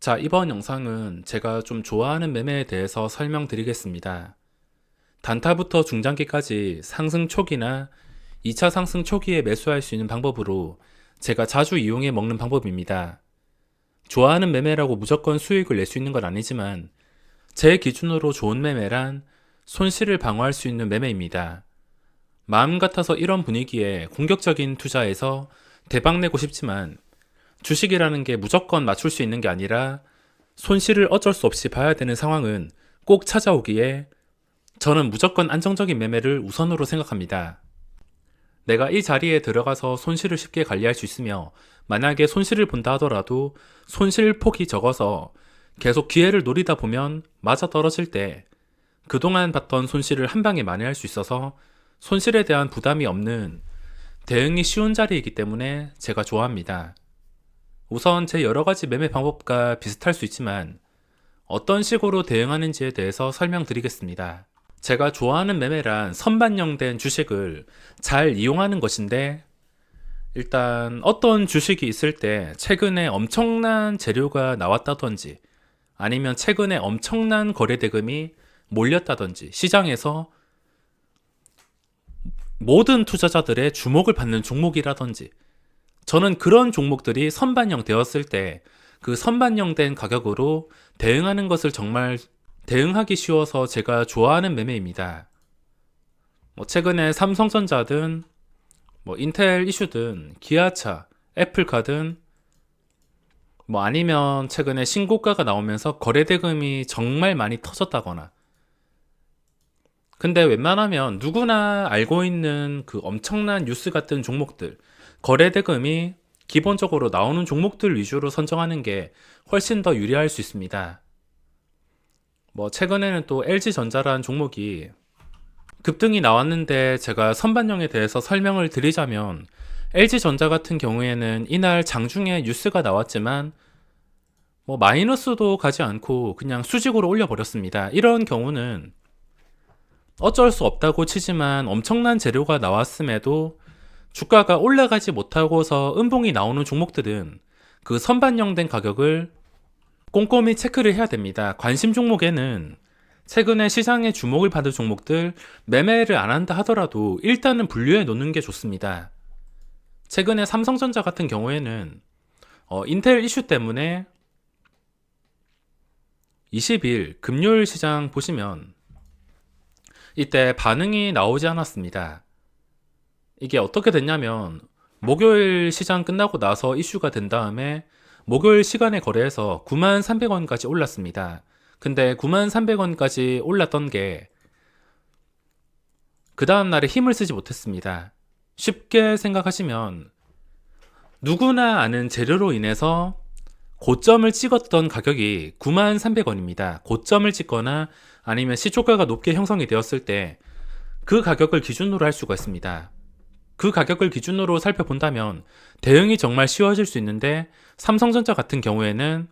자, 이번 영상은 제가 좀 좋아하는 매매에 대해서 설명드리겠습니다. 단타부터 중장기까지 상승 초기나 2차 상승 초기에 매수할 수 있는 방법으로 제가 자주 이용해 먹는 방법입니다. 좋아하는 매매라고 무조건 수익을 낼 수 있는 건 아니지만 제 기준으로 좋은 매매란 손실을 방어할 수 있는 매매입니다. 마음 같아서 이런 분위기에 공격적인 투자에서 대박 내고 싶지만 주식이라는 게 무조건 맞출 수 있는 게 아니라 손실을 어쩔 수 없이 봐야 되는 상황은 꼭 찾아오기에 저는 무조건 안정적인 매매를 우선으로 생각합니다. 내가 이 자리에 들어가서 손실을 쉽게 관리할 수 있으며 만약에 손실을 본다 하더라도 손실 폭이 적어서 계속 기회를 노리다 보면 맞아 떨어질 때 그동안 봤던 손실을 한 방에 만회할 수 있어서 손실에 대한 부담이 없는 대응이 쉬운 자리이기 때문에 제가 좋아합니다. 우선 제 여러 가지 매매 방법과 비슷할 수 있지만 어떤 식으로 대응하는지에 대해서 설명드리겠습니다. 제가 좋아하는 매매란 선반영된 주식을 잘 이용하는 것인데 일단 어떤 주식이 있을 때 최근에 엄청난 재료가 나왔다든지 아니면 최근에 엄청난 거래 대금이 몰렸다든지 시장에서 모든 투자자들의 주목을 받는 종목이라든지 저는 그런 종목들이 선반영 되었을 때 그 선반영된 가격으로 대응하는 것을 정말 대응하기 쉬워서 제가 좋아하는 매매입니다. 최근에 삼성전자든 인텔 이슈든 기아차, 애플카든 아니면 최근에 신고가가 나오면서 거래 대금이 정말 많이 터졌다거나 근데 웬만하면 누구나 알고 있는 그 엄청난 뉴스 같은 종목들 거래 대금이 기본적으로 나오는 종목들 위주로 선정하는 게 훨씬 더 유리할 수 있습니다. 최근에는 또 LG전자라는 종목이 급등이 나왔는데 제가 선반영에 대해서 설명을 드리자면 LG전자 같은 경우에는 이날 장중에 뉴스가 나왔지만 마이너스도 가지 않고 그냥 수직으로 올려버렸습니다. 이런 경우는 어쩔 수 없다고 치지만 엄청난 재료가 나왔음에도 주가가 올라가지 못하고서 음봉이 나오는 종목들은 그 선반영된 가격을 꼼꼼히 체크를 해야 됩니다. 관심 종목에는 최근에 시장에 주목을 받은 종목들 매매를 안 한다 하더라도 일단은 분류해 놓는 게 좋습니다. 최근에 삼성전자 같은 경우에는 인텔 이슈 때문에 20일 금요일 시장 보시면 이때 반응이 나오지 않았습니다. 이게 어떻게 됐냐면 목요일 시장 끝나고 나서 이슈가 된 다음에 목요일 시간에 거래해서 93,300원까지 올랐습니다. 근데 93,300원까지 올랐던 게 그 다음날에 힘을 쓰지 못했습니다. 쉽게 생각하시면 누구나 아는 재료로 인해서 고점을 찍었던 가격이 93,300원입니다. 고점을 찍거나 아니면 시초가가 높게 형성이 되었을 때 그 가격을 기준으로 할 수가 있습니다. 그 가격을 기준으로 살펴본다면 대응이 정말 쉬워질 수 있는데 삼성전자 같은 경우에는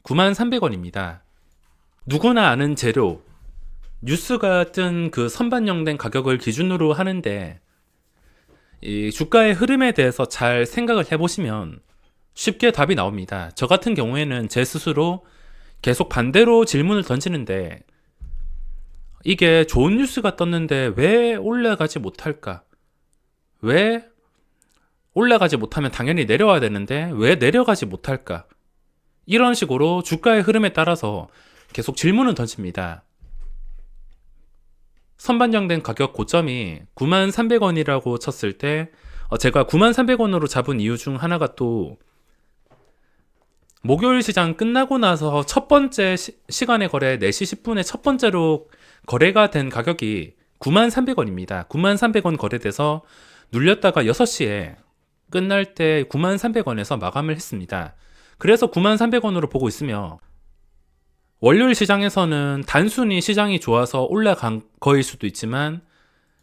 93,300원입니다. 누구나 아는 재료, 뉴스가 뜬 그 선반영된 가격을 기준으로 하는데 이 주가의 흐름에 대해서 잘 생각을 해보시면 쉽게 답이 나옵니다. 저 같은 경우에는 제 스스로 계속 반대로 질문을 던지는데 이게 좋은 뉴스가 떴는데 왜 올라가지 못할까? 왜 올라가지 못하면 당연히 내려와야 되는데 왜 내려가지 못할까? 이런 식으로 주가의 흐름에 따라서 계속 질문을 던집니다. 선반영된 가격 고점이 93,300원이라고 쳤을 때 제가 93,300원으로 잡은 이유 중 하나가 또 목요일 시장 끝나고 나서 첫 번째 시간의 거래 4시 10분에 첫 번째로 거래가 된 가격이 93,300원입니다. 93,300원 거래돼서 눌렸다가 6시에 끝날 때 93,300원에서 마감을 했습니다. 그래서 93,300원으로 보고 있으며 월요일 시장에서는 단순히 시장이 좋아서 올라간 거일 수도 있지만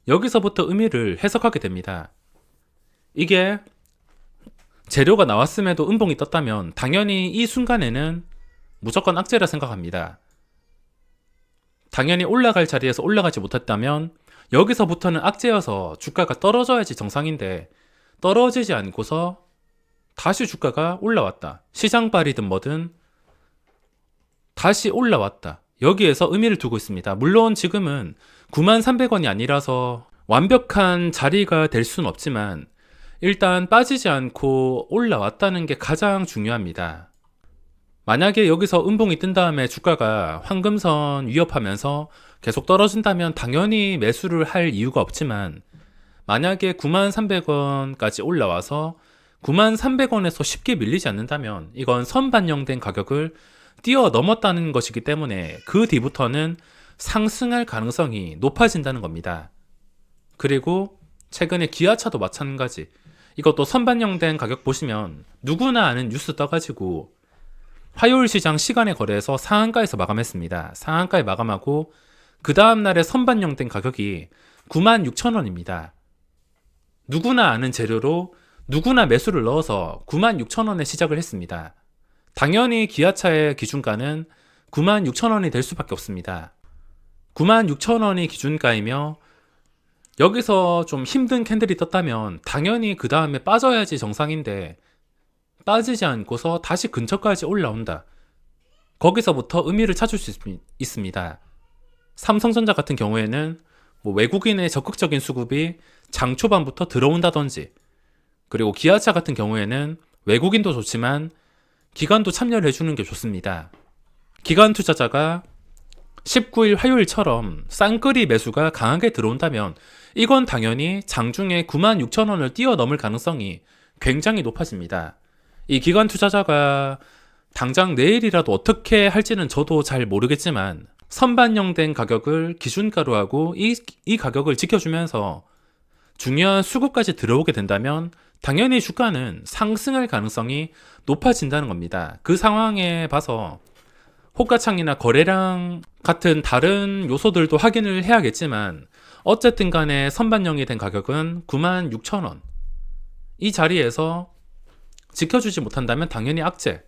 여기서부터 의미를 해석하게 됩니다. 이게 재료가 나왔음에도 음봉이 떴다면 당연히 이 순간에는 무조건 악재라 생각합니다. 당연히 올라갈 자리에서 올라가지 못했다면 여기서부터는 악재여서 주가가 떨어져야지 정상인데 떨어지지 않고서 다시 주가가 올라왔다. 시장발이든 뭐든 다시 올라왔다. 여기에서 의미를 두고 있습니다. 물론 지금은 93,300원이 아니라서 완벽한 자리가 될 수는 없지만 일단 빠지지 않고 올라왔다는 게 가장 중요합니다. 만약에 여기서 음봉이 뜬 다음에 주가가 황금선 위협하면서 계속 떨어진다면 당연히 매수를 할 이유가 없지만, 만약에 93,300원까지 올라와서 93,300원에서 쉽게 밀리지 않는다면 이건 선반영된 가격을 뛰어넘었다는 것이기 때문에 그 뒤부터는 상승할 가능성이 높아진다는 겁니다. 그리고 최근에 기아차도 마찬가지. 이것도 선반영된 가격 보시면 누구나 아는 뉴스 떠가지고 화요일 시장 시간에 거래해서 상한가에서 마감했습니다. 상한가에 마감하고 그 다음날에 선반영된 가격이 96,000원입니다. 누구나 아는 재료로 누구나 매수를 넣어서 96,000원에 시작을 했습니다. 당연히 기아차의 기준가는 96,000원이 될 수밖에 없습니다. 96,000원이 기준가이며 여기서 좀 힘든 캔들이 떴다면 당연히 그 다음에 빠져야지 정상인데 빠지지 않고서 다시 근처까지 올라온다. 거기서부터 의미를 찾을 수 있습니다. 삼성전자 같은 경우에는 외국인의 적극적인 수급이 장 초반부터 들어온다든지, 그리고 기아차 같은 경우에는 외국인도 좋지만 기관도 참여를 해주는 게 좋습니다. 기관 투자자가 19일 화요일처럼 쌍끌이 매수가 강하게 들어온다면 이건 당연히 장중에 96,000원을 뛰어넘을 가능성이 굉장히 높아집니다. 이 기관 투자자가 당장 내일이라도 어떻게 할지는 저도 잘 모르겠지만 선반영된 가격을 기준가로 하고 이 가격을 지켜주면서 중요한 수급까지 들어오게 된다면 당연히 주가는 상승할 가능성이 높아진다는 겁니다. 그 상황에 봐서 호가창이나 거래량 같은 다른 요소들도 확인을 해야겠지만 어쨌든 간에 선반영이 된 가격은 96,000원. 이 자리에서 지켜주지 못한다면 당연히 악재.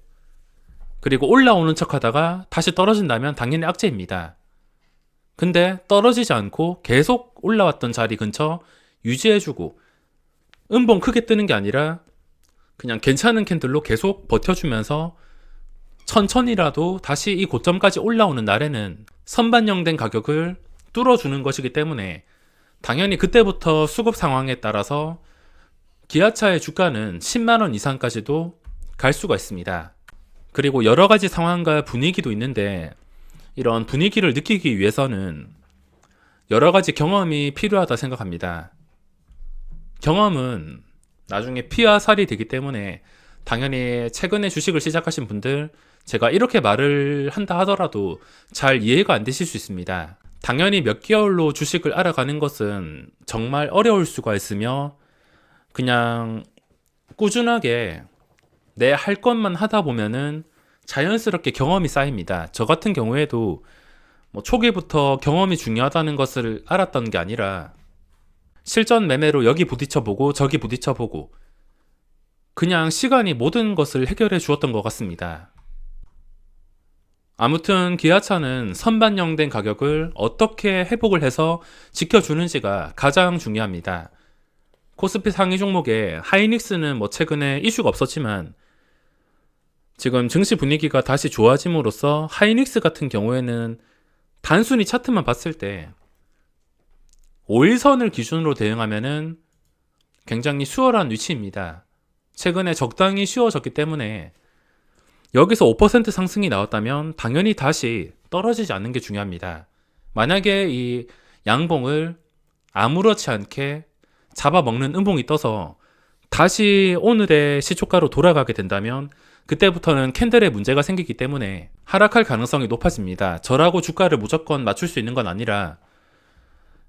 그리고 올라오는 척 하다가 다시 떨어진다면 당연히 악재입니다. 근데 떨어지지 않고 계속 올라왔던 자리 근처 유지해주고 음봉 크게 뜨는 게 아니라 그냥 괜찮은 캔들로 계속 버텨주면서 천천히라도 다시 이 고점까지 올라오는 날에는 선반영된 가격을 뚫어주는 것이기 때문에 당연히 그때부터 수급 상황에 따라서 기아차의 주가는 10만원 이상까지도 갈 수가 있습니다. 그리고 여러 가지 상황과 분위기도 있는데 이런 분위기를 느끼기 위해서는 여러 가지 경험이 필요하다 생각합니다. 경험은 나중에 피와 살이 되기 때문에 당연히 최근에 주식을 시작하신 분들 제가 이렇게 말을 한다 하더라도 잘 이해가 안 되실 수 있습니다. 당연히 몇 개월로 주식을 알아가는 것은 정말 어려울 수가 있으며 그냥 꾸준하게 내 할 것만 하다 보면은 자연스럽게 경험이 쌓입니다. 저 같은 경우에도 초기부터 경험이 중요하다는 것을 알았던 게 아니라 실전 매매로 여기 부딪혀보고 저기 부딪혀보고 그냥 시간이 모든 것을 해결해 주었던 것 같습니다. 아무튼 기아차는 선반영된 가격을 어떻게 회복을 해서 지켜주는지가 가장 중요합니다. 코스피 상위 종목에 하이닉스는 최근에 이슈가 없었지만 지금 증시 분위기가 다시 좋아짐으로써 하이닉스 같은 경우에는 단순히 차트만 봤을 때 5일선을 기준으로 대응하면은 굉장히 수월한 위치입니다. 최근에 적당히 쉬워졌기 때문에 여기서 5% 상승이 나왔다면 당연히 다시 떨어지지 않는 게 중요합니다. 만약에 이 양봉을 아무렇지 않게 잡아먹는 음봉이 떠서 다시 오늘의 시초가로 돌아가게 된다면 그때부터는 캔들에 문제가 생기기 때문에 하락할 가능성이 높아집니다. 저라고 주가를 무조건 맞출 수 있는 건 아니라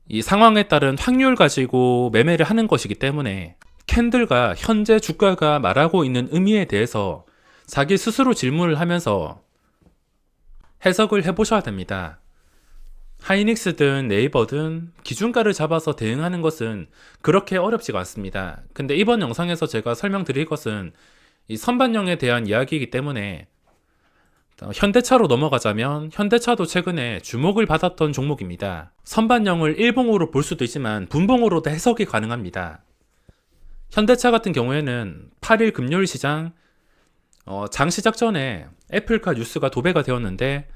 이 상황에 따른 확률 가지고 매매를 하는 것이기 때문에 캔들과 현재 주가가 말하고 있는 의미에 대해서 자기 스스로 질문을 하면서 해석을 해보셔야 됩니다. 하이닉스든 네이버든 기준가를 잡아서 대응하는 것은 그렇게 어렵지가 않습니다. 근데 이번 영상에서 제가 설명드릴 것은 이 선반영에 대한 이야기이기 때문에 현대차로 넘어가자면 현대차도 최근에 주목을 받았던 종목입니다. 선반영을 일봉으로 볼 수도 있지만 분봉으로도 해석이 가능합니다. 현대차 같은 경우에는 8일 금요일 시장 장 시작 전에 애플카 뉴스가 도배가 되었는데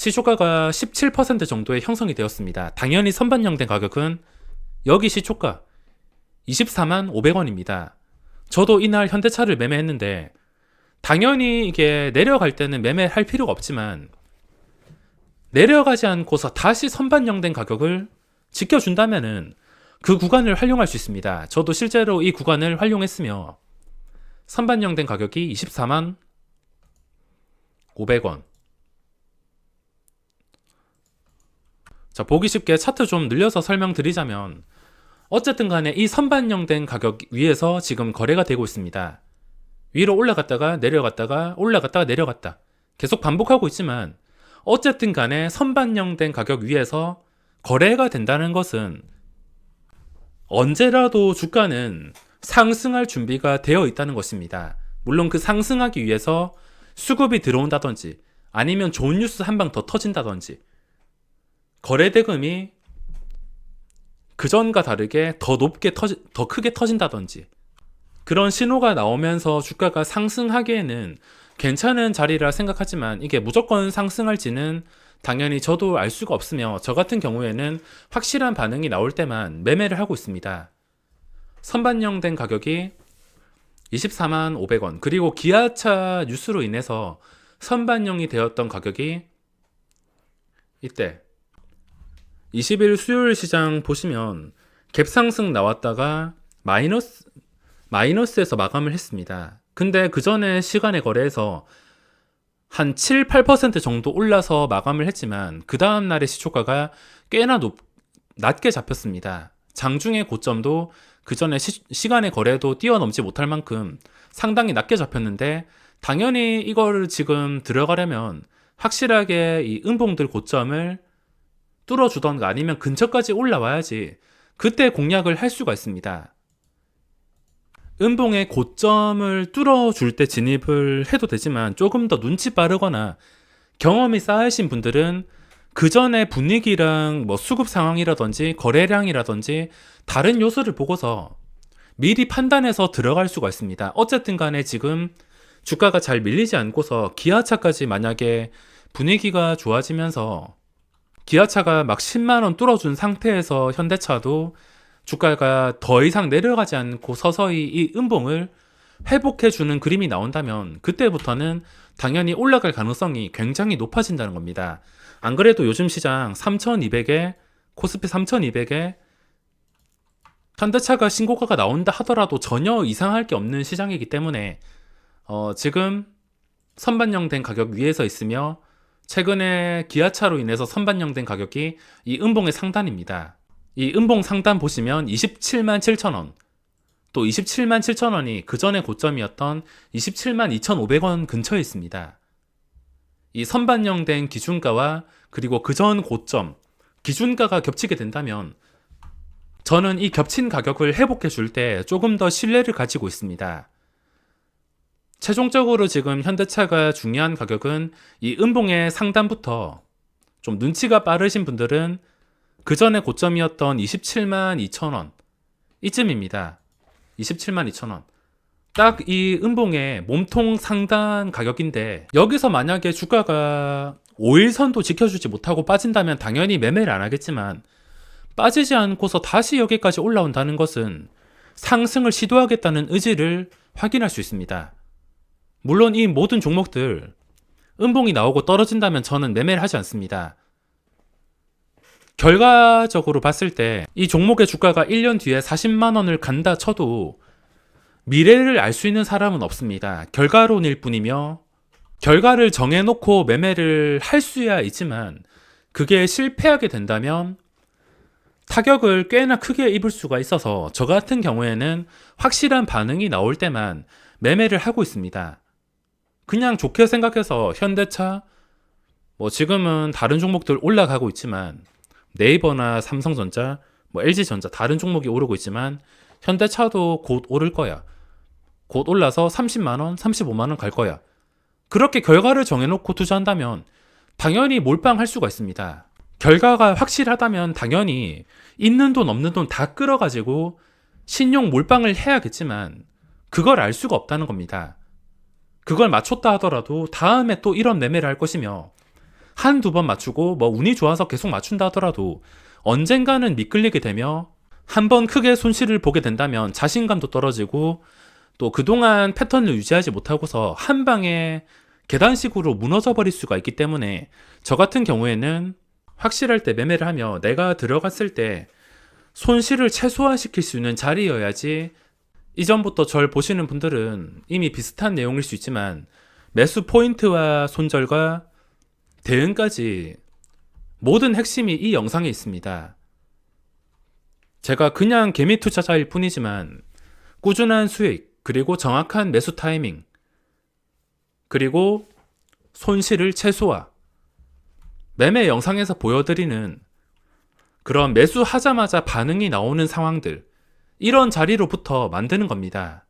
시초가가 17% 정도의 형성이 되었습니다. 당연히 선반영된 가격은 여기 시초가 24만 500원입니다. 저도 이날 현대차를 매매했는데 당연히 이게 내려갈 때는 매매할 필요가 없지만 내려가지 않고서 다시 선반영된 가격을 지켜준다면은 그 구간을 활용할 수 있습니다. 저도 실제로 이 구간을 활용했으며 선반영된 가격이 24만 500원. 자, 보기 쉽게 차트 좀 늘려서 설명드리자면 어쨌든 간에 이 선반영된 가격 위에서 지금 거래가 되고 있습니다. 위로 올라갔다가 내려갔다가 올라갔다가 내려갔다. 계속 반복하고 있지만 어쨌든 간에 선반영된 가격 위에서 거래가 된다는 것은 언제라도 주가는 상승할 준비가 되어 있다는 것입니다. 물론 그 상승하기 위해서 수급이 들어온다든지 아니면 좋은 뉴스 한 방 더 터진다든지 거래 대금이 그전과 다르게 더 크게 터진다든지 그런 신호가 나오면서 주가가 상승하기에는 괜찮은 자리라 생각하지만 이게 무조건 상승할지는 당연히 저도 알 수가 없으며 저 같은 경우에는 확실한 반응이 나올 때만 매매를 하고 있습니다. 선반영된 가격이 24만 500원 그리고 기아차 뉴스로 인해서 선반영이 되었던 가격이 이때 20일 수요일 시장 보시면 갭상승 나왔다가 마이너스에서 마감을 했습니다. 근데 그 전에 시간에 거래해서 한 7, 8% 정도 올라서 마감을 했지만 그 다음 날의 시초가가 꽤나 낮게 잡혔습니다. 장중의 고점도 그 전에 시간의 거래도 뛰어넘지 못할 만큼 상당히 낮게 잡혔는데 당연히 이거를 지금 들어가려면 확실하게 이 음봉들 고점을 뚫어주던가 아니면 근처까지 올라와야지 그때 공략을 할 수가 있습니다. 음봉의 고점을 뚫어줄 때 진입을 해도 되지만 조금 더 눈치 빠르거나 경험이 쌓이신 분들은 그 전에 분위기랑 뭐 수급 상황이라든지 거래량이라든지 다른 요소를 보고서 미리 판단해서 들어갈 수가 있습니다. 어쨌든 간에 지금 주가가 잘 밀리지 않고서 기아차까지 만약에 분위기가 좋아지면서 기아차가 막 10만원 뚫어준 상태에서 현대차도 주가가 더 이상 내려가지 않고 서서히 이 음봉을 회복해주는 그림이 나온다면 그때부터는 당연히 올라갈 가능성이 굉장히 높아진다는 겁니다. 안 그래도 요즘 시장 3200에 코스피 3200에 현대차가 신고가가 나온다 하더라도 전혀 이상할 게 없는 시장이기 때문에 지금 선반영된 가격 위에서 있으며 최근에 기아차로 인해서 선반영된 가격이 이 음봉의 상단입니다. 이 음봉 상단 보시면 27만 7천원 또 27만 7천원이 그 전에 고점이었던 27만 2,500원 근처에 있습니다. 이 선반영된 기준가와 그리고 그 전 고점 기준가가 겹치게 된다면 저는 이 겹친 가격을 회복해 줄 때 조금 더 신뢰를 가지고 있습니다. 최종적으로 지금 현대차가 중요한 가격은 이 음봉의 상단부터 좀 눈치가 빠르신 분들은 그 전에 고점이었던 27만 2천원 이쯤입니다. 27만 2천원 딱 이 음봉의 몸통 상단 가격인데 여기서 만약에 주가가 5일선도 지켜주지 못하고 빠진다면 당연히 매매를 안 하겠지만 빠지지 않고서 다시 여기까지 올라온다는 것은 상승을 시도하겠다는 의지를 확인할 수 있습니다. 물론 이 모든 종목들 음봉이 나오고 떨어진다면 저는 매매를 하지 않습니다. 결과적으로 봤을 때 이 종목의 주가가 1년 뒤에 40만원을 간다 쳐도 미래를 알 수 있는 사람은 없습니다. 결과론일 뿐이며 결과를 정해놓고 매매를 할 수야 있지만 그게 실패하게 된다면 타격을 꽤나 크게 입을 수가 있어서 저 같은 경우에는 확실한 반응이 나올 때만 매매를 하고 있습니다. 그냥 좋게 생각해서 현대차 뭐 지금은 다른 종목들 올라가고 있지만 네이버나 삼성전자 뭐 LG전자 다른 종목이 오르고 있지만 현대차도 곧 오를 거야. 곧 올라서 30만원 35만원 갈 거야. 그렇게 결과를 정해놓고 투자한다면 당연히 몰빵할 수가 있습니다. 결과가 확실하다면 당연히 있는 돈 없는 돈 다 끌어가지고 신용 몰빵을 해야겠지만 그걸 알 수가 없다는 겁니다. 그걸 맞췄다 하더라도 다음에 또 이런 매매를 할 것이며 한두 번 맞추고 뭐 운이 좋아서 계속 맞춘다 하더라도 언젠가는 미끌리게 되며 한 번 크게 손실을 보게 된다면 자신감도 떨어지고 또 그동안 패턴을 유지하지 못하고서 한 방에 계단식으로 무너져 버릴 수가 있기 때문에 저 같은 경우에는 확실할 때 매매를 하며 내가 들어갔을 때 손실을 최소화시킬 수 있는 자리여야지. 이전부터 절 보시는 분들은 이미 비슷한 내용일 수 있지만 매수 포인트와 손절과 대응까지 모든 핵심이 이 영상에 있습니다. 제가 그냥 개미 투자자일 뿐이지만 꾸준한 수익, 그리고 정확한 매수 타이밍, 그리고 손실을 최소화, 매매 영상에서 보여드리는 그런 매수하자마자 반응이 나오는 상황들, 이런 자리로부터 만드는 겁니다.